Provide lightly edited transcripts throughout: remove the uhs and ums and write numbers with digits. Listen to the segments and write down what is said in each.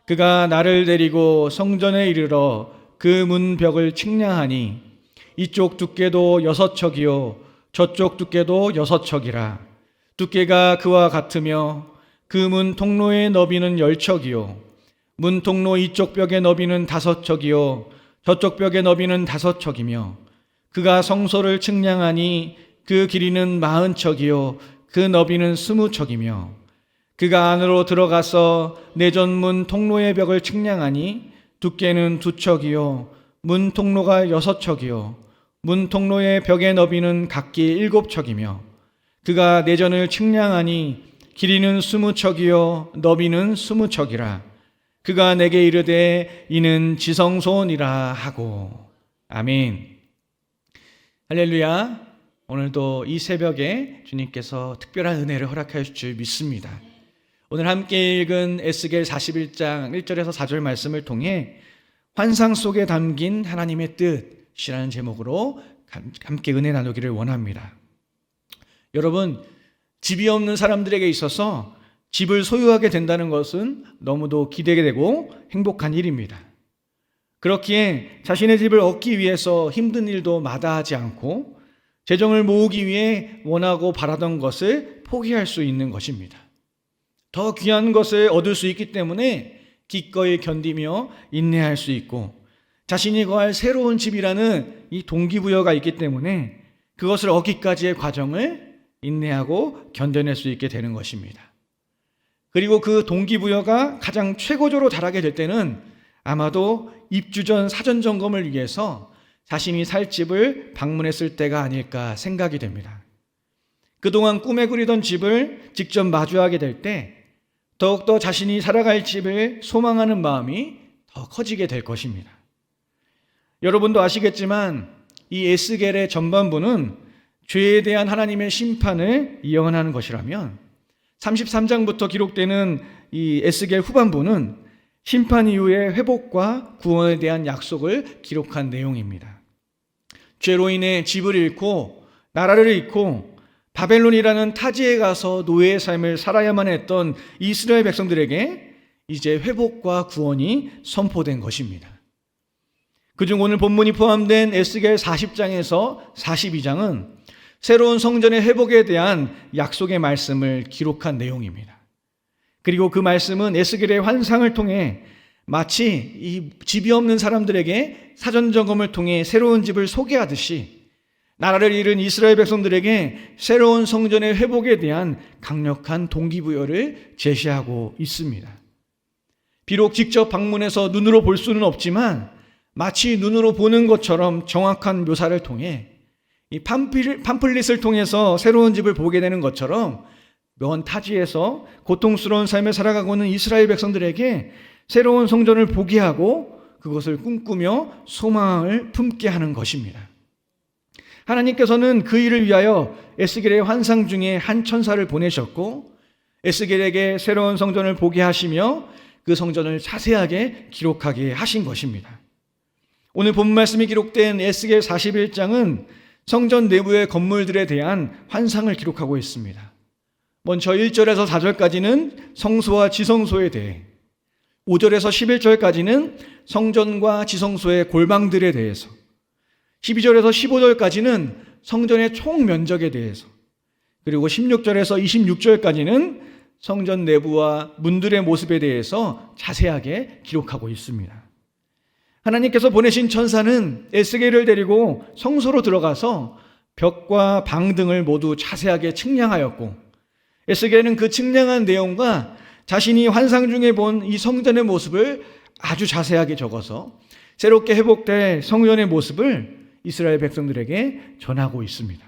그가 나를 데리고 성전에 이르러 그 문벽을 측량하니 이쪽 두께도 6척이요 저쪽 두께도 6척이라. 두께가 그와 같으며 그 문 통로의 너비는 10척이요 문 통로 이쪽 벽의 너비는 5척이요 저쪽 벽의 너비는 5척이며 그가 성소를 측량하니 그 길이는 40척이요 그 너비는 20척이며 그가 안으로 들어가서 내전문 통로의 벽을 측량하니 두께는 2척이요 문 통로가 6척이요 문 통로의 벽의 너비는 각기 7척이며 그가 내전을 측량하니 길이는 20척이요 너비는 20척이라. 그가 내게 이르되 이는 지성소니라 하고. 아멘. 할렐루야. 오늘도 이 새벽에 주님께서 특별한 은혜를 허락하실 줄 믿습니다. 오늘 함께 읽은 에스겔 41장 1절에서 4절 말씀을 통해 환상 속에 담긴 하나님의 뜻이라는 제목으로 함께 은혜 나누기를 원합니다. 여러분, 집이 없는 사람들에게 있어서 집을 소유하게 된다는 것은 너무도 기대되고 행복한 일입니다. 그렇기에 자신의 집을 얻기 위해서 힘든 일도 마다하지 않고 재정을 모으기 위해 원하고 바라던 것을 포기할 수 있는 것입니다. 더 귀한 것을 얻을 수 있기 때문에 기꺼이 견디며 인내할 수 있고 자신이 거할 새로운 집이라는 이 동기부여가 있기 때문에 그것을 얻기까지의 과정을 인내하고 견뎌낼 수 있게 되는 것입니다. 그리고 그 동기부여가 가장 최고조로 달하게 될 때는 아마도 입주 전 사전 점검을 위해서 자신이 살 집을 방문했을 때가 아닐까 생각이 됩니다. 그동안 꿈에 그리던 집을 직접 마주하게 될 때 더욱더 자신이 살아갈 집을 소망하는 마음이 더 커지게 될 것입니다. 여러분도 아시겠지만 이 에스겔의 전반부는 죄에 대한 하나님의 심판을 예언하는 것이라면 33장부터 기록되는 이 에스겔 후반부는 심판 이후의 회복과 구원에 대한 약속을 기록한 내용입니다. 죄로 인해 집을 잃고 나라를 잃고 바벨론이라는 타지에 가서 노예의 삶을 살아야만 했던 이스라엘 백성들에게 이제 회복과 구원이 선포된 것입니다. 그중 오늘 본문이 포함된 에스겔 40장에서 42장은 새로운 성전의 회복에 대한 약속의 말씀을 기록한 내용입니다. 그리고 그 말씀은 에스겔의 환상을 통해 마치 이 집이 없는 사람들에게 사전 점검을 통해 새로운 집을 소개하듯이 나라를 잃은 이스라엘 백성들에게 새로운 성전의 회복에 대한 강력한 동기부여를 제시하고 있습니다. 비록 직접 방문해서 눈으로 볼 수는 없지만 마치 눈으로 보는 것처럼 정확한 묘사를 통해 이 팜플릿을 통해서 새로운 집을 보게 되는 것처럼 먼 타지에서 고통스러운 삶을 살아가고 있는 이스라엘 백성들에게 새로운 성전을 보게 하고 그것을 꿈꾸며 소망을 품게 하는 것입니다. 하나님께서는 그 일을 위하여 에스겔의 환상 중에 한 천사를 보내셨고 에스겔에게 새로운 성전을 보게 하시며 그 성전을 자세하게 기록하게 하신 것입니다. 오늘 본 말씀이 기록된 에스겔 41장은 성전 내부의 건물들에 대한 환상을 기록하고 있습니다. 먼저 1절에서 4절까지는 성소와 지성소에 대해, 5절에서 11절까지는 성전과 지성소의 골방들에 대해서, 12절에서 15절까지는 성전의 총 면적에 대해서, 그리고 16절에서 26절까지는 성전 내부와 문들의 모습에 대해서 자세하게 기록하고 있습니다. 하나님께서 보내신 천사는 에스겔을 데리고 성소로 들어가서 벽과 방 등을 모두 자세하게 측량하였고 에스겔은 그 측량한 내용과 자신이 환상 중에 본 이 성전의 모습을 아주 자세하게 적어서 새롭게 회복될 성전의 모습을 이스라엘 백성들에게 전하고 있습니다.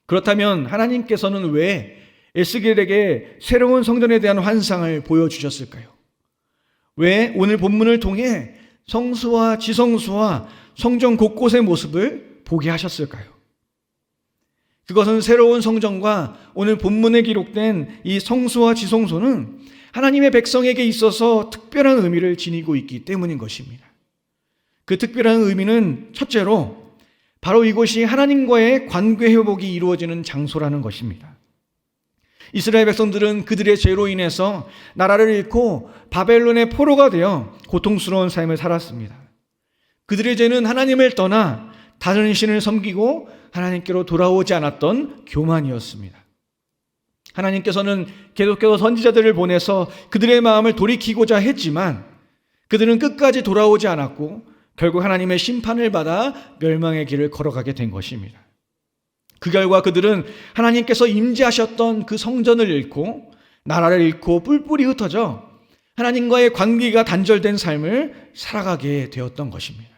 그렇다면 하나님께서는 왜 에스겔에게 새로운 성전에 대한 환상을 보여주셨을까요? 왜 오늘 본문을 통해 성소와 지성소와 성전 곳곳의 모습을 보게 하셨을까요? 그것은 새로운 성전과 오늘 본문에 기록된 이 성소와 지성소는 하나님의 백성에게 있어서 특별한 의미를 지니고 있기 때문인 것입니다. 그 특별한 의미는 첫째로 바로 이곳이 하나님과의 관계 회복이 이루어지는 장소라는 것입니다. 이스라엘 백성들은 그들의 죄로 인해서 나라를 잃고 바벨론의 포로가 되어 고통스러운 삶을 살았습니다. 그들의 죄는 하나님을 떠나 다른 신을 섬기고 하나님께로 돌아오지 않았던 교만이었습니다. 하나님께서는 계속해서 선지자들을 보내서 그들의 마음을 돌이키고자 했지만 그들은 끝까지 돌아오지 않았고 결국 하나님의 심판을 받아 멸망의 길을 걸어가게 된 것입니다. 그 결과 그들은 하나님께서 임재하셨던 그 성전을 잃고 나라를 잃고 뿔뿔이 흩어져 하나님과의 관계가 단절된 삶을 살아가게 되었던 것입니다.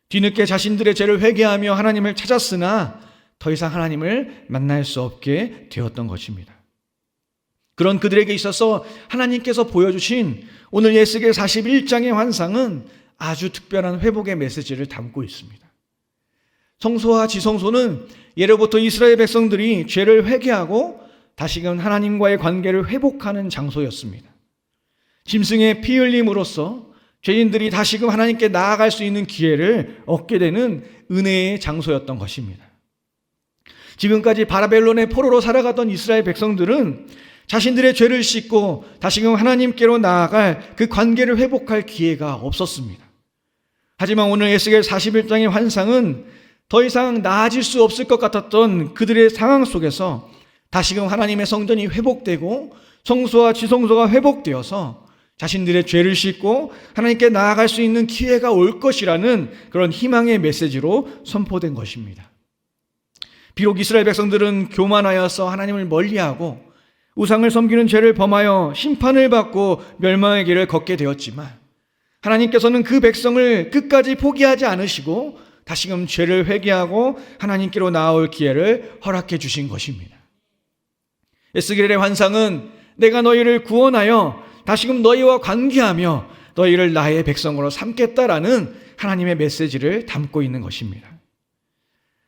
뒤늦게 자신들의 죄를 회개하며 하나님을 찾았으나 더 이상 하나님을 만날 수 없게 되었던 것입니다. 그런 그들에게 있어서 하나님께서 보여주신 오늘 에스겔 41장의 환상은 아주 특별한 회복의 메시지를 담고 있습니다. 성소와 지성소는 예로부터 이스라엘 백성들이 죄를 회개하고 다시금 하나님과의 관계를 회복하는 장소였습니다. 짐승의 피 흘림으로써 죄인들이 다시금 하나님께 나아갈 수 있는 기회를 얻게 되는 은혜의 장소였던 것입니다. 지금까지 바벨론의 포로로 살아가던 이스라엘 백성들은 자신들의 죄를 씻고 다시금 하나님께로 나아갈 그 관계를 회복할 기회가 없었습니다. 하지만 오늘 에스겔 41장의 환상은 더 이상 나아질 수 없을 것 같았던 그들의 상황 속에서 다시금 하나님의 성전이 회복되고 성소와 지성소가 회복되어서 자신들의 죄를 씻고 하나님께 나아갈 수 있는 기회가 올 것이라는 그런 희망의 메시지로 선포된 것입니다. 비록 이스라엘 백성들은 교만하여서 하나님을 멀리하고 우상을 섬기는 죄를 범하여 심판을 받고 멸망의 길을 걷게 되었지만 하나님께서는 그 백성을 끝까지 포기하지 않으시고 다시금 죄를 회개하고 하나님께로 나아올 기회를 허락해 주신 것입니다. 에스겔의 환상은 내가 너희를 구원하여 다시금 너희와 관계하며 너희를 나의 백성으로 삼겠다라는 하나님의 메시지를 담고 있는 것입니다.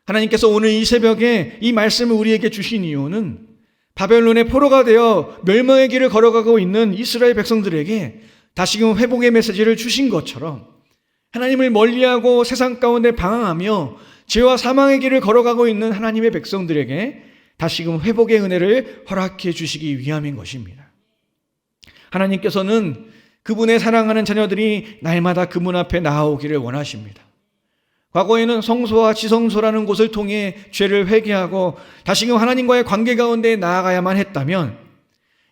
하나님께서 오늘 이 새벽에 이 말씀을 우리에게 주신 이유는 바벨론의 포로가 되어 멸망의 길을 걸어가고 있는 이스라엘 백성들에게 다시금 회복의 메시지를 주신 것처럼 하나님을 멀리하고 세상 가운데 방황하며 죄와 사망의 길을 걸어가고 있는 하나님의 백성들에게 다시금 회복의 은혜를 허락해 주시기 위함인 것입니다. 하나님께서는 그분의 사랑하는 자녀들이 날마다 그분 앞에 나아오기를 원하십니다. 과거에는 성소와 지성소라는 곳을 통해 죄를 회개하고 다시금 하나님과의 관계 가운데 나아가야만 했다면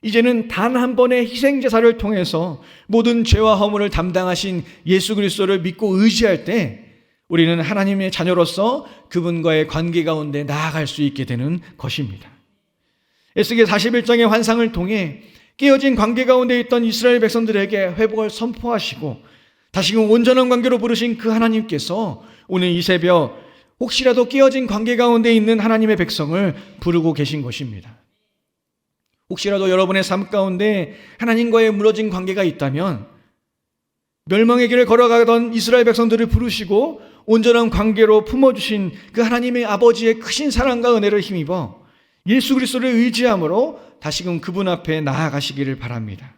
이제는 단 한 번의 희생제사를 통해서 모든 죄와 허물을 담당하신 예수 그리스도를 믿고 의지할 때 우리는 하나님의 자녀로서 그분과의 관계 가운데 나아갈 수 있게 되는 것입니다. 에스겔 41장의 환상을 통해 깨어진 관계 가운데 있던 이스라엘 백성들에게 회복을 선포하시고 다시금 온전한 관계로 부르신 그 하나님께서 오늘 이 새벽 혹시라도 깨어진 관계 가운데 있는 하나님의 백성을 부르고 계신 것입니다. 혹시라도 여러분의 삶 가운데 하나님과의 무너진 관계가 있다면 멸망의 길을 걸어가던 이스라엘 백성들을 부르시고 온전한 관계로 품어주신 그 하나님의 아버지의 크신 사랑과 은혜를 힘입어 예수 그리스도를 의지함으로 다시금 그분 앞에 나아가시기를 바랍니다.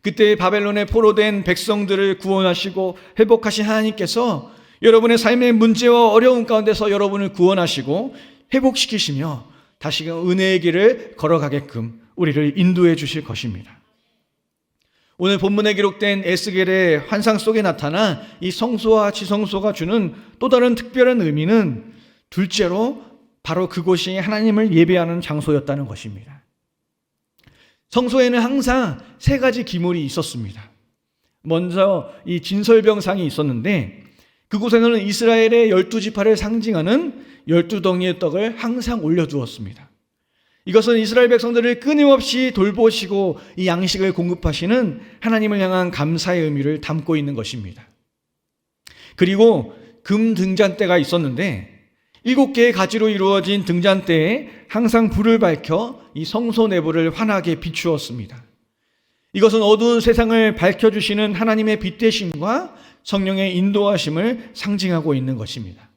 그때 바벨론의 포로된 백성들을 구원하시고 회복하신 하나님께서 여러분의 삶의 문제와 어려움 가운데서 여러분을 구원하시고 회복시키시며 다시금 은혜의 길을 걸어가게끔 우리를 인도해 주실 것입니다. 오늘 본문에 기록된 에스겔의 환상 속에 나타난 이 성소와 지성소가 주는 또 다른 특별한 의미는 둘째로 바로 그곳이 하나님을 예배하는 장소였다는 것입니다. 성소에는 항상 세 가지 기물이 있었습니다. 먼저 이 진설병상이 있었는데 그곳에는 이스라엘의 12지파를 상징하는 12덩이의 떡을 항상 올려두었습니다. 이것은 이스라엘 백성들을 끊임없이 돌보시고 이 양식을 공급하시는 하나님을 향한 감사의 의미를 담고 있는 것입니다. 그리고 금 등잔대가 있었는데 7개의 가지로 이루어진 등잔대에 항상 불을 밝혀 이 성소 내부를 환하게 비추었습니다. 이것은 어두운 세상을 밝혀주시는 하나님의 빛 되심과 성령의 인도하심을 상징하고 있는 것입니다.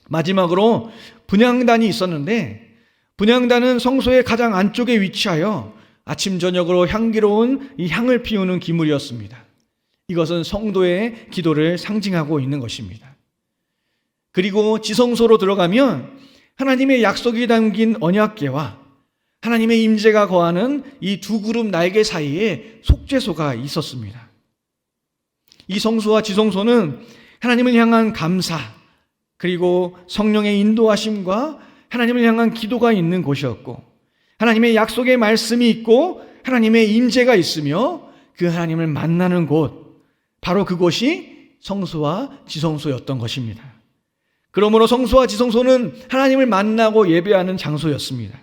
마지막으로 분향단이 있었는데 분향단은 성소의 가장 안쪽에 위치하여 아침 저녁으로 향기로운 이 향을 피우는 기물이었습니다. 이것은 성도의 기도를 상징하고 있는 것입니다. 그리고 지성소로 들어가면 하나님의 약속이 담긴 언약궤와 하나님의 임재가 거하는 이 두 그룹 날개 사이에 속죄소가 있었습니다. 이 성소와 지성소는 하나님을 향한 감사, 그리고 성령의 인도하심과 하나님을 향한 기도가 있는 곳이었고, 하나님의 약속의 말씀이 있고 하나님의 임재가 있으며 그 하나님을 만나는 곳, 바로 그곳이 성소와 지성소였던 것입니다. 그러므로 성소와 지성소는 하나님을 만나고 예배하는 장소였습니다.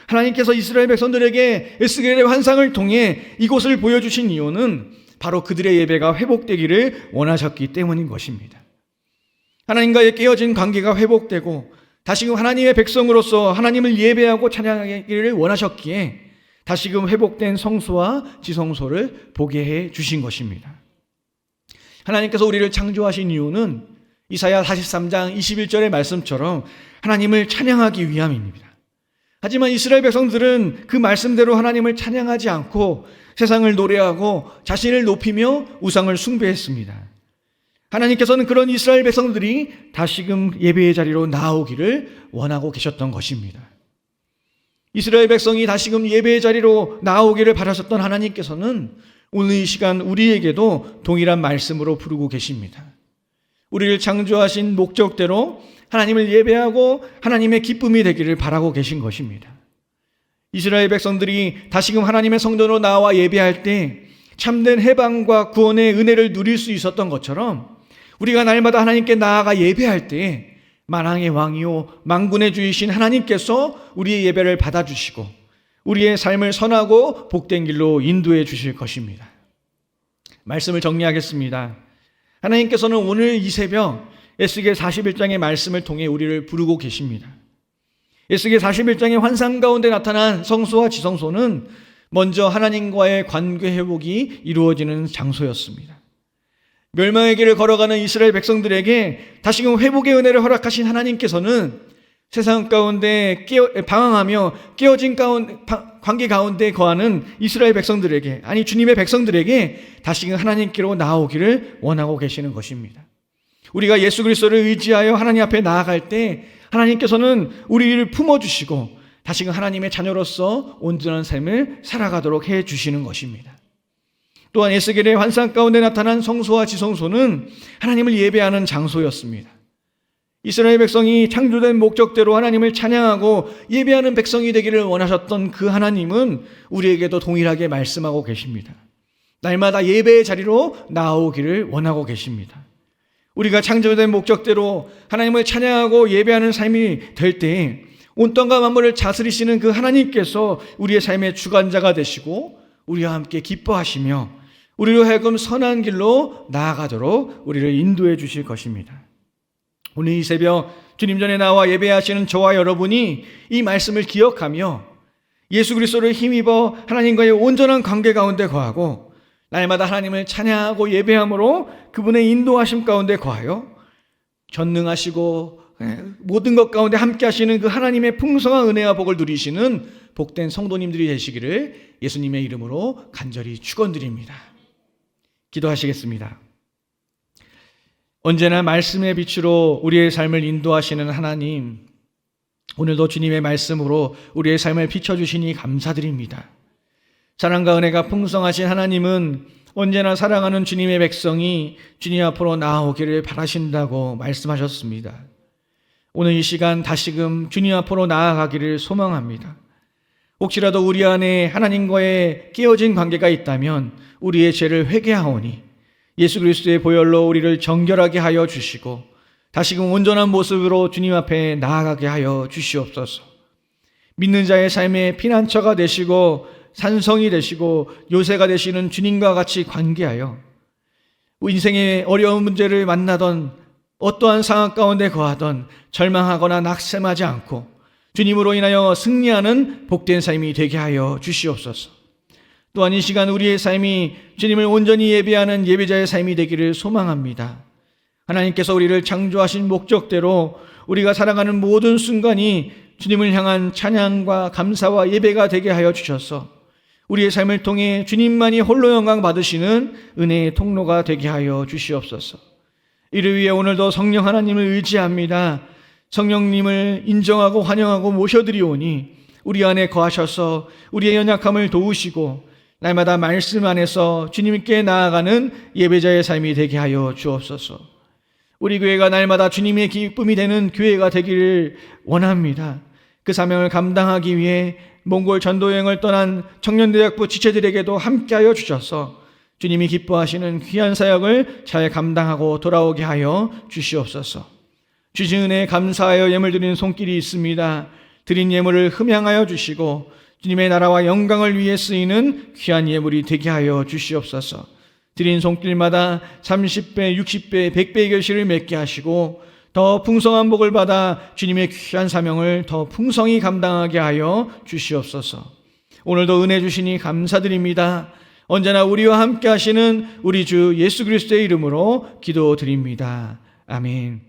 하나님께서 이스라엘 백성들에게 에스겔의 환상을 통해 이곳을 보여주신 이유는 바로 그들의 예배가 회복되기를 원하셨기 때문인 것입니다. 하나님과의 깨어진 관계가 회복되고 다시금 하나님의 백성으로서 하나님을 예배하고 찬양하기를 원하셨기에 다시금 회복된 성소와 지성소를 보게 해 주신 것입니다. 하나님께서 우리를 창조하신 이유는 이사야 43장 21절의 말씀처럼 하나님을 찬양하기 위함입니다. 하지만 이스라엘 백성들은 그 말씀대로 하나님을 찬양하지 않고 세상을 노래하고 자신을 높이며 우상을 숭배했습니다. 하나님께서는 그런 이스라엘 백성들이 다시금 예배의 자리로 나오기를 원하고 계셨던 것입니다. 이스라엘 백성이 다시금 예배의 자리로 나오기를 바라셨던 하나님께서는 오늘 이 시간 우리에게도 동일한 말씀으로 부르고 계십니다. 우리를 창조하신 목적대로 하나님을 예배하고 하나님의 기쁨이 되기를 바라고 계신 것입니다. 이스라엘 백성들이 다시금 하나님의 성전으로 나와 예배할 때 참된 해방과 구원의 은혜를 누릴 수 있었던 것처럼 우리가 날마다 하나님께 나아가 예배할 때 만왕의 왕이요 만군의 주이신 하나님께서 우리의 예배를 받아주시고 우리의 삶을 선하고 복된 길로 인도해 주실 것입니다. 말씀을 정리하겠습니다. 하나님께서는 오늘 이 새벽 에스겔 41장의 말씀을 통해 우리를 부르고 계십니다. 에스겔 41장의 환상 가운데 나타난 성소와 지성소는 먼저 하나님과의 관계 회복이 이루어지는 장소였습니다. 멸망의 길을 걸어가는 이스라엘 백성들에게 다시금 회복의 은혜를 허락하신 하나님께서는 세상 가운데 방황하며 깨어진 관계 가운데 거하는 이스라엘 백성들에게, 아니 주님의 백성들에게 다시금 하나님께로 나오기를 원하고 계시는 것입니다. 우리가 예수 그리스도를 의지하여 하나님 앞에 나아갈 때 하나님께서는 우리를 품어주시고 다시금 하나님의 자녀로서 온전한 삶을 살아가도록 해주시는 것입니다. 또한 에스겔의 환상 가운데 나타난 성소와 지성소는 하나님을 예배하는 장소였습니다. 이스라엘 백성이 창조된 목적대로 하나님을 찬양하고 예배하는 백성이 되기를 원하셨던 그 하나님은 우리에게도 동일하게 말씀하고 계십니다. 날마다 예배의 자리로 나오기를 원하고 계십니다. 우리가 창조된 목적대로 하나님을 찬양하고 예배하는 삶이 될 때 온 땅과 만물을 다스리시는 그 하나님께서 우리의 삶의 주관자가 되시고 우리와 함께 기뻐하시며 우리로 하여금 선한 길로 나아가도록 우리를 인도해 주실 것입니다. 오늘 이 새벽 주님 전에 나와 예배하시는 저와 여러분이 이 말씀을 기억하며 예수 그리스도를 힘입어 하나님과의 온전한 관계 가운데 거하고 날마다 하나님을 찬양하고 예배함으로 그분의 인도하심 가운데 거하여 전능하시고 모든 것 가운데 함께 하시는 그 하나님의 풍성한 은혜와 복을 누리시는 복된 성도님들이 되시기를 예수님의 이름으로 간절히 축원드립니다. 기도하시겠습니다. 언제나 말씀의 빛으로 우리의 삶을 인도하시는 하나님, 오늘도 주님의 말씀으로 우리의 삶을 비춰주시니 감사드립니다. 사랑과 은혜가 풍성하신 하나님은 언제나 사랑하는 주님의 백성이 주님 앞으로 나아오기를 바라신다고 말씀하셨습니다. 오늘 이 시간 다시금 주님 앞으로 나아가기를 소망합니다. 혹시라도 우리 안에 하나님과의 깨어진 관계가 있다면 우리의 죄를 회개하오니 예수 그리스도의 보혈로 우리를 정결하게 하여 주시고 다시금 온전한 모습으로 주님 앞에 나아가게 하여 주시옵소서. 믿는 자의 삶의 피난처가 되시고 산성이 되시고 요새가 되시는 주님과 같이 관계하여 인생의 어려운 문제를 만나던 어떠한 상황 가운데 거하던 절망하거나 낙심하지 않고 주님으로 인하여 승리하는 복된 삶이 되게 하여 주시옵소서. 또한 이 시간 우리의 삶이 주님을 온전히 예배하는 예배자의 삶이 되기를 소망합니다. 하나님께서 우리를 창조하신 목적대로 우리가 살아가는 모든 순간이 주님을 향한 찬양과 감사와 예배가 되게 하여 주셔서 우리의 삶을 통해 주님만이 홀로 영광 받으시는 은혜의 통로가 되게 하여 주시옵소서. 이를 위해 오늘도 성령 하나님을 의지합니다. 성령님을 인정하고 환영하고 모셔드리오니 우리 안에 거하셔서 우리의 연약함을 도우시고 날마다 말씀 안에서 주님께 나아가는 예배자의 삶이 되게 하여 주옵소서. 우리 교회가 날마다 주님의 기쁨이 되는 교회가 되기를 원합니다. 그 사명을 감당하기 위해 몽골 전도여행을 떠난 청년대학부 지체들에게도 함께하여 주셔서 주님이 기뻐하시는 귀한 사역을 잘 감당하고 돌아오게 하여 주시옵소서. 주신 은혜에 감사하여 예물 드리는 손길이 있습니다. 드린 예물을 흠양하여 주시고 주님의 나라와 영광을 위해 쓰이는 귀한 예물이 되게 하여 주시옵소서. 드린 손길마다 30배, 60배, 100배의 결실을 맺게 하시고 더 풍성한 복을 받아 주님의 귀한 사명을 더 풍성히 감당하게 하여 주시옵소서. 오늘도 은혜 주시니 감사드립니다. 언제나 우리와 함께 하시는 우리 주 예수 그리스도의 이름으로 기도드립니다. 아멘.